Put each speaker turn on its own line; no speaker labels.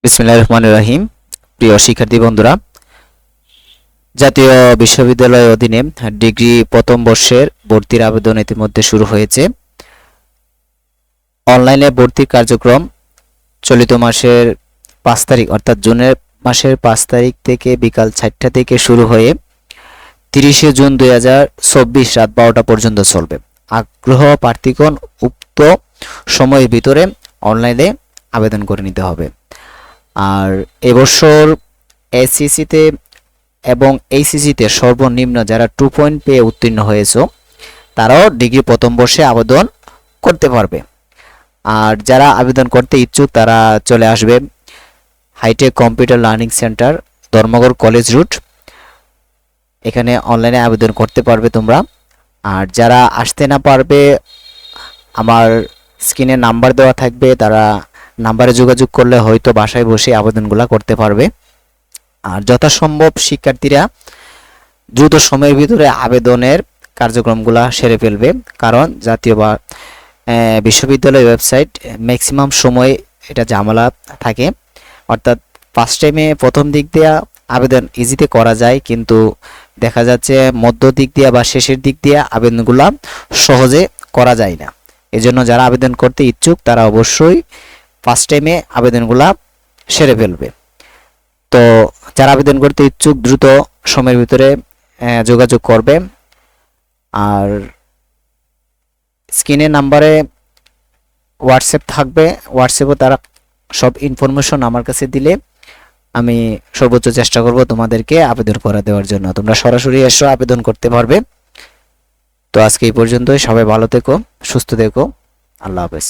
বিসমিল্লাহির রহমানির রহিম। প্রিয় শিক্ষার্থী বন্ধুরা, জাতীয় বিশ্ববিদ্যালয়ের অধীনে ডিগ্রি প্রথম বর্ষের ভর্তির আবেদন ইতিমধ্যে শুরু হয়েছে। অনলাইনে ভর্তির কার্যক্রম চলিত মাসের 5 তারিখ অর্থাৎ জুনের মাসের 5 তারিখ থেকে বিকাল 4টা থেকে শুরু হয়ে 30শে জুন 2024 রাত 12টা পর্যন্ত চলবে। আগ্রহ প্রার্থীগণ উক্ত সময়ের ভিতরে অনলাইনে আবেদন করে নিতে হবে। আর এবছর এসসিসিতে এবং এইচএসসিতে সর্বনিম্ন যারা 2 পয়েন্ট পেয়ে উত্তীর্ণ হয়েছে তারাও ডিগ্রি প্রথম বর্ষে আবেদন করতে পারবে। আর যারা আবেদন করতে ইচ্ছুক তারা চলে আসবে hi tech computer learning centre, Dharmagarh college route. এখানে অনলাইনে আবেদন করতে পারবে তোমরা। আর যারা আসতে না পারবে, আমার স্ক্রিনে নাম্বার দেওয়া থাকবে, তারা নাম্বারে যোগাযোগ করলে হয়তো বাসায় বসে আবেদনগুলো করতে পারবে। আর যথাসম্ভব শিক্ষার্থীরা দ্রুত সময়ের ভিতরে আবেদনের কার্যক্রমগুলো সেরে ফেলবে, কারণ জাতীয় বা বিশ্ববিদ্যালয় ওয়েবসাইট ম্যাক্সিমাম সময় এটা ঝামেলা থাকে। অর্থাৎ ফার্স্ট টাইমে প্রথম দিক দিয়ে আবেদন ইজিতে করা যায়, কিন্তু দেখা যাচ্ছে মধ্য দিক দিয়ে বা শেষের দিক দিয়ে আবেদনগুলো সহজে করা যায় না। এজন্য যারা আবেদন করতে ইচ্ছুক তারা অবশ্যই ফার্স্ট টাইমে আবেদনগুলো সেরে ফেলবে। তো যারা আবেদন করতে ইচ্ছুক দ্রুত সময়ের ভিতরে যোগাযোগ করবে। আর স্ক্রিনের নাম্বারে হোয়াটসঅ্যাপ থাকবে, হোয়াটসঅ্যাপে তারা সব ইনফরমেশন আমার কাছে দিলে আমি সর্বোচ্চ চেষ্টা করব তোমাদেরকে আবেদন করে দেওয়ার জন্য। তোমরা সরাসরি এসে আবেদন করতে পারবে। তো আজকে এই পর্যন্তই। সবাই ভালো থেকো, সুস্থ থেকো। আল্লাহ হাফেজ।